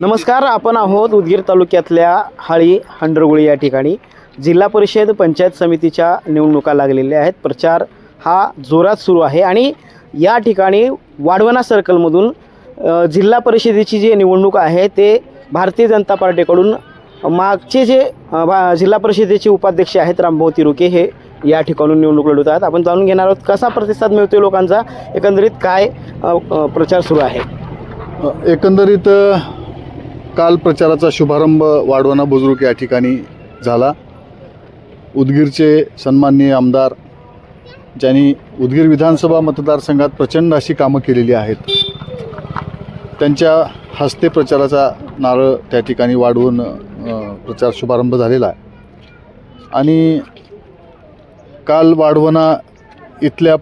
नमस्कार, आपण आहोत उदगीर तालुक्यातल्या हाळी हंडरगुळी या ठिकाणी. जिल्हा परिषद पंचायत समितीच्या निवडणुका लागलेल्या आहेत. प्रचार हा जोरात सुरू आहे आणि या ठिकाणी वाढवणा सर्कलमधून जिल्हा परिषदेची जी निवडणूक आहे ते भारतीय जनता पार्टीकडून मागचे जे जिल्हा परिषदेचे उपाध्यक्ष आहेत रामभाऊ तिरुके हे या ठिकाणून निवडणूक लढवत आहेत. आपण जाणून घेणार आहोत कसा प्रतिसाद मिळतोय लोकांचा, एकंदरीत काय प्रचार सुरू आहे. एकंदरीत काल प्रचाराचा शुभारंभ वाढवणा बुजुर्ग या ठिकाणी झाला. उदगीरचे सन्माननीय आमदार ज्यांनी उदगीर विधानसभा मतदारसंघात प्रचंड अशी कामं केलेली आहेत, त्यांच्या हस्ते प्रचाराचा नारळ त्या ठिकाणी वाढवून प्रचार शुभारंभ झालेला आहे. आणि काल वाढवणा इथल्या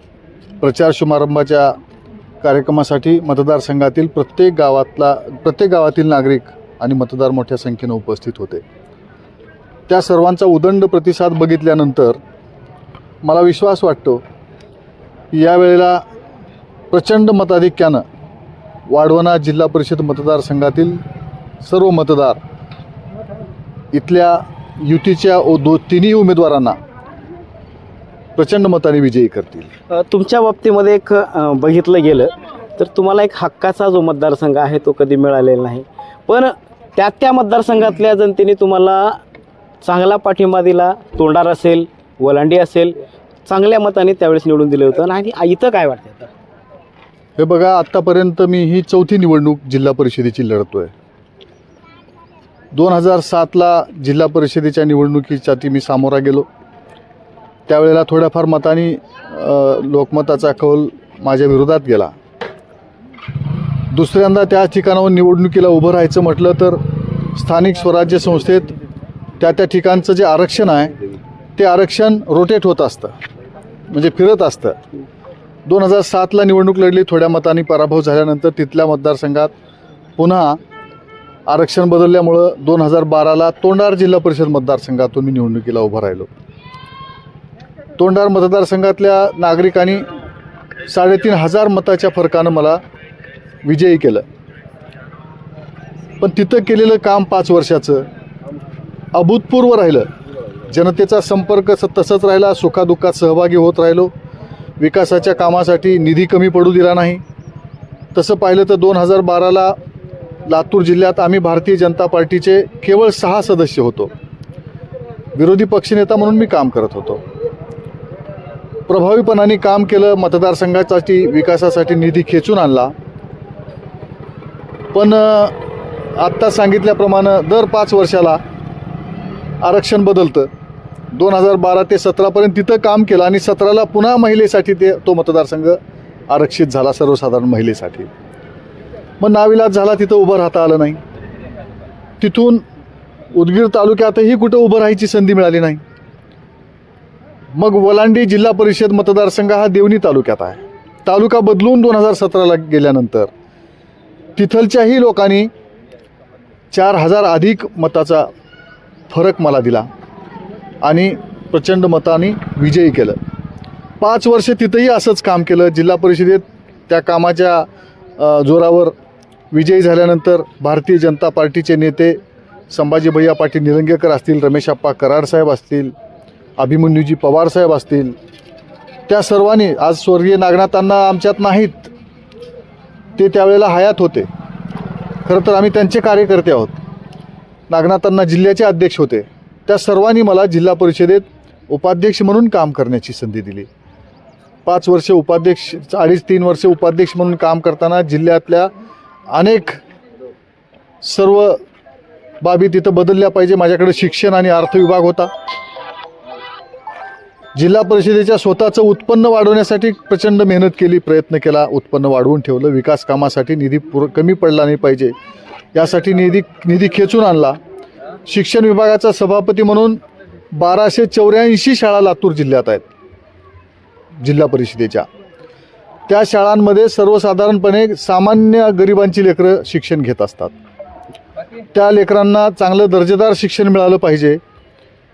प्रचार शुभारंभाच्या कार्यक्रमासाठी मतदारसंघातील प्रत्येक गावातील नागरिक आणि मतदार मोठ्या संख्येने उपस्थित होते. त्या सर्वांचा उदंड प्रतिसाद बघितल्यानंतर मला विश्वास वाटतो की यावेळेला प्रचंड मताधिक्यानं वाढवणा जिल्हा परिषद मतदारसंघातील सर्व मतदार इथल्या युतीच्या तिन्ही उमेदवारांना प्रचंड मताने विजयी करतील. तुमच्या बाबतीमध्ये एक बघितलं गेलं तर तुम्हाला एक हक्काचा जो मतदारसंघ आहे तो कधी मिळालेला नाही, पण त्या मतदारसंघातल्या जनतेने तुम्हाला चांगला पाठिंबा दिला. तोंडार असेल, वलांडी असेल, चांगल्या मताने त्यावेळेस निवडून दिलं होतं. आणि इथं काय वाटतं? हे बघा, आत्तापर्यंत मी ही चौथी निवडणूक जिल्हा परिषदेची लढतोय. 2007ला जिल्हा परिषदेच्या निवडणुकीसाठी मी सामोरा गेलो. त्यावेळेला थोड्याफार मतांनी लोकमताचा कौल माझ्या विरोधात गेला. दुसऱ्यांदा त्या ठिकाणावर निवडणुकीला उभं राहायचं म्हटलं तर स्थानिक स्वराज्य संस्थेत त्या ठिकाणचं जे आरक्षण आहे ते आरक्षण रोटेट होत असतं, म्हणजे फिरत असतं. 2007ला निवडणूक लढली, थोड्या मतांनी पराभव झाल्यानंतर तिथल्या मतदारसंघात पुन्हा आरक्षण बदलल्यामुळं 2012ला तोंडार जिल्हा परिषद मतदारसंघातून मी निवडणुकीला उभं राहिलो. तोंडार मतदारसंघातल्या नागरिकांनी 3500 मताच्या फरकानं मला विजयी केलं. पण तिथं केलेलं काम 5 वर्षाचं अभूतपूर्व राहिलं. जनतेचा संपर्क तसंच राहिला, सुखादुःखात सहभागी होत राहिलो. विकासाच्या कामासाठी निधी कमी पडू दिला नाही. तसं पाहिलं तर 2012ला लातूर जिल्ह्यात आम्ही भारतीय जनता पार्टीचे केवळ 6 सदस्य होतो. विरोधी पक्षनेता म्हणून मी काम करत होतो. प्रभावीपणाने काम केलं, मतदारसंघासाठी विकासासाठी निधी खेचून आणला. पण आत्ता सांगितल्याप्रमाणे दर 5 वर्षाला आरक्षण बदलतं. 2012 ते 17पर्यंत तिथं काम केलं आणि 17ला पुन्हा महिलेसाठी तो मतदारसंघ आरक्षित झाला, सर्वसाधारण महिलेसाठी. मग नाविलाज झाला, तिथं उभं राहता आलं नाही. तिथून उदगीर तालुक्यातही कुठं उभं राहायची संधी मिळाली नाही. मग वलांडी जिल्हा परिषद मतदारसंघ हा देवणी तालुक्यात आहे. तालुका बदलून 2017ला गेल्यानंतर तिथलच्याही लोकांनी 4000 अधिक मताचा फरक मला दिला आणि प्रचंड मताने विजयी केलं. 5 वर्ष तिथंही असंच काम केलं. जिल्हा परिषदेत त्या कामाच्या जोरावर विजयी झाल्यानंतर भारतीय जनता पार्टीचे नेते संभाजी भैया पाटील निलंगेकर असतील, रमेशप्पा कराडसाहेब असतील, अभिमन्यूजी पवारसाहेब असतील, त्या सर्वांनी, आज स्वर्गीय नागनाथांना आमच्यात नाहीत, ते त्यावेळेला हयात होते. खरं तर आम्ही त्यांचे कार्यकर्ते आहोत. नागनाथांना जिल्ह्याचे अध्यक्ष होते. त्या सर्वांनी मला जिल्हा परिषदेत उपाध्यक्ष म्हणून काम करण्याची संधी दिली. 5 वर्ष उपाध्यक्ष, 2.5-3 वर्ष उपाध्यक्ष म्हणून काम करताना जिल्ह्यातल्या अनेक सर्व बाबी तिथं बदलल्या पाहिजे. माझ्याकडे शिक्षण आणि अर्थ विभाग होता. जिल्हा परिषदेच्या स्वतःचं उत्पन्न वाढवण्यासाठी प्रचंड मेहनत केली, प्रयत्न केला, उत्पन्न वाढवून ठेवलं. विकास कामासाठी निधी कमी पडला नाही पाहिजे यासाठी निधी खेचून आणला. शिक्षण विभागाचा सभापती म्हणून 1284 शाळा लातूर जिल्ह्यात आहेत जिल्हा परिषदेच्या. त्या शाळांमध्ये सर्वसाधारणपणे सामान्य गरिबांची लेकरं शिक्षण घेत असतात. त्या लेकरांना चांगलं दर्जेदार शिक्षण मिळालं पाहिजे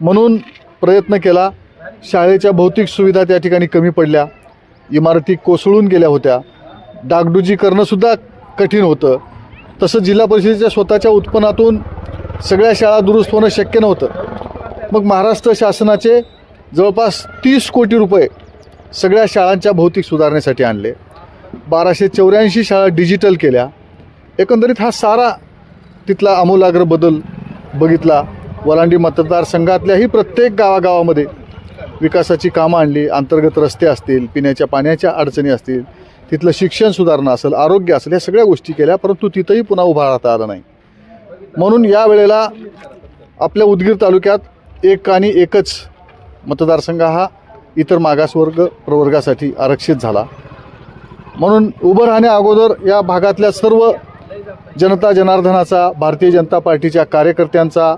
म्हणून प्रयत्न केला. शाळेच्या भौतिक सुविधा त्या ठिकाणी कमी पडल्या, इमारती कोसळून गेल्या होत्या, डागडुजी करणंसुद्धा कठीण होतं. तसं जिल्हा परिषदेच्या स्वतःच्या उत्पन्नातून सगळ्या शाळा दुरुस्त होणं शक्य नव्हतं. मग महाराष्ट्र शासनाचे जवळपास 30 कोटी रुपये सगळ्या शाळांच्या भौतिक सुधारणेसाठी आणले. 1284 शाळा डिजिटल केल्या. एकंदरीत हा सारा तिथला आमूलाग्र बदल बघितला. वलांडी मतदारसंघातल्याही प्रत्येक गावागावामध्ये विकासाची कामं आणली. अंतर्गत रस्ते असतील, पिण्याच्या पाण्याच्या अडचणी असतील, तिथलं शिक्षण सुधारणा असेल, आरोग्य असेल, या सगळ्या गोष्टी केल्या. परंतु तिथंही पुन्हा उभा राहता आलं नाही. म्हणून यावेळेला आपल्या उदगीर तालुक्यात एकच मतदारसंघ हा इतर मागासवर्ग प्रवर्गासाठी आरक्षित झाला. म्हणून उभं राहण्या अगोदर या भागातल्या सर्व जनता जनार्दनाचा, भारतीय जनता पार्टीच्या कार्यकर्त्यांचा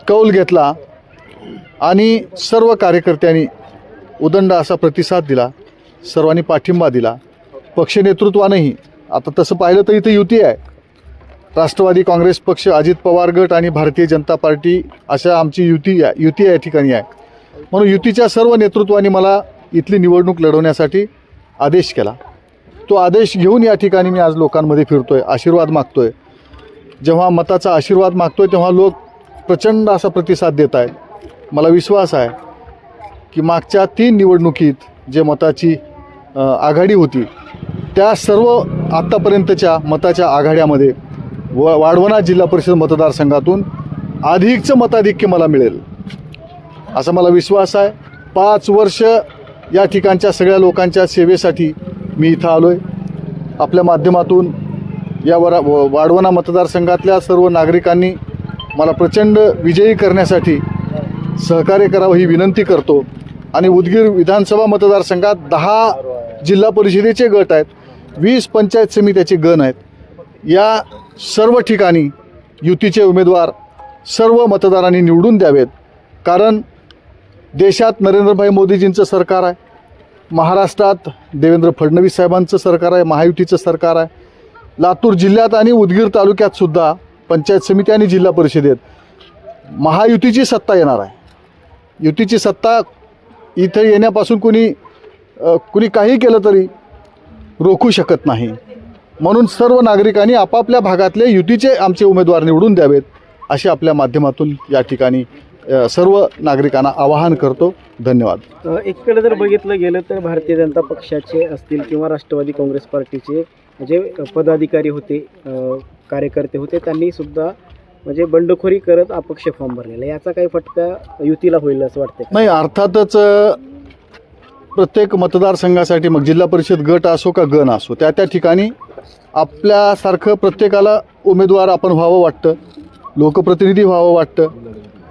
कौल घेतला आणि सर्व कार्यकर्त्यांनी उदंड असा प्रतिसाद दिला. सर्वांनी पाठिंबा दिला. पक्ष नेतृत्वानंही, आता तसं पाहिलं तर इथं युती आहे. राष्ट्रवादी काँग्रेस पक्ष, अजित पवार गट आणि भारतीय जनता पार्टी अशा आमची युती या ठिकाणी आहे. म्हणून युतीच्या सर्व नेतृत्वाने मला इथली निवडणूक लढवण्यासाठी आदेश केला. तो आदेश घेऊन या ठिकाणी मी आज लोकांमध्ये फिरतोय, आशीर्वाद मागतोय. जेव्हा मताचा आशीर्वाद मागतोय तेव्हा लोक प्रचंड असा प्रतिसाद देत आहेत. मला विश्वास आहे की मागच्या 3 निवडणुकीत जे मताची आघाडी होती त्या सर्व आत्तापर्यंतच्या मताच्या आघाड्यामध्ये वाढवणा जिल्हा परिषद मतदारसंघातून अधिकचं मताधिक्य मला मिळेल असा मला विश्वास आहे. 5 वर्ष या ठिकाणच्या सगळ्या लोकांच्या सेवेसाठी मी इथं आलो आहे. आपल्या माध्यमातून या वाढवणा मतदारसंघातल्या सर्व नागरिकांनी मला प्रचंड विजयी करण्यासाठी सहकार्य करावं ही विनंती करतो. आणि उदगीर विधानसभा मतदारसंघात 10 जिल्हा परिषदेचे गट आहेत, 20 पंचायत समित्याचे गण आहेत. या सर्व ठिकाणी युतीचे उमेदवार सर्व मतदारांनी निवडून द्यावेत. कारण देशात नरेंद्रभाई मोदीजींचं सरकार आहे, महाराष्ट्रात देवेंद्र फडणवीस साहेबांचं सरकार आहे, महायुतीचं सरकार आहे. लातूर जिल्ह्यात आणि उदगीर तालुक्यात सुद्धा पंचायत समिती आणि जिल्हा परिषदेत महायुतीची सत्ता येणार आहे. युतीची सत्ता इथे येण्यापासून कुणी काही केलं तरी रोखू शकत नाही. म्हणून सर्व नागरिकांनी आपापल्या भागातले युतीचे आमचे उमेदवार निवडून द्यावेत असे आपल्या माध्यमातून या ठिकाणी सर्व नागरिकांना आवाहन करतो. धन्यवाद. एकीकडे जर बघितलं गेलं तर भारतीय जनता पक्षाचे असतील किंवा राष्ट्रवादी काँग्रेस पार्टीचे जे पदाधिकारी होते, कार्यकर्ते होते, त्यांनी सुद्धा म्हणजे बंडखोरी करत अपक्ष फॉर्म भरलेला, याचा काही फटका युतीला होईल असं वाटतं? नाही, अर्थातच प्रत्येक मतदारसंघासाठी मग जिल्हा परिषद गट असो का गण असो त्या ठिकाणी आपल्यासारखं प्रत्येकाला उमेदवार आपण व्हावं वाटतं, लोकप्रतिनिधी व्हावं वाटतं.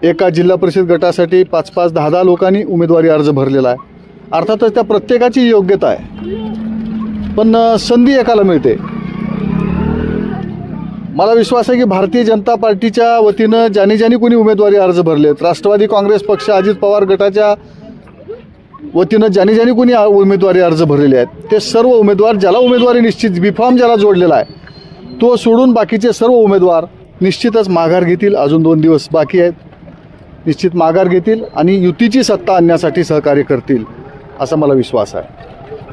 एका जिल्हा परिषद गटासाठी 5-5, 10-10 लोकांनी उमेदवारी अर्ज भरलेला आहे. अर्थातच त्या प्रत्येकाची योग्यता आहे, पण संधी एकाला मिळते. मला विश्वास आहे की भारतीय जनता पार्टीच्या वतीनं ज्यांनी कोणी उमेदवारी अर्ज भरलेत, राष्ट्रवादी काँग्रेस पक्ष, अजित पवार गटाच्या वतीनं ज्यांनी कोणी उमेदवारी अर्ज भरलेले आहेत, ते सर्व उमेदवार, ज्याला उमेदवारी निश्चित बी-फॉर्म ज्याला जोडलेला आहे तो सोडून बाकीचे सर्व उमेदवार निश्चितच माघार घेतील. अजून 2 दिवस बाकी आहेत. निश्चित माघार घेतील आणि युतीची सत्ता आणण्यासाठी सहकार्य करतील असा मला विश्वास आहे.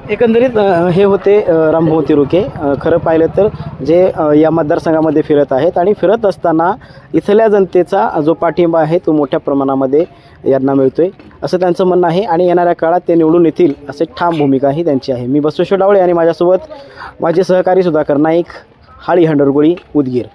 एकंदरीत हे होते रामभाऊ तिरुके. खरं पाहिलं तर जे या मतदारसंघामध्ये फिरत आहेत आणि फिरत असताना इथल्या जनतेचा जो पाठिंबा आहे तो मोठ्या प्रमाणामध्ये यांना मिळतोय असं त्यांचं म्हणणं आहे आणि येणाऱ्या काळात ते निवडून येतील असे ठाम भूमिकाही त्यांची आहे. मी बसवेश्वर डावळे आणि माझ्यासोबत माझे सहकारी सुधाकर नाईक, हाळी हंडरगुळी, उदगीर.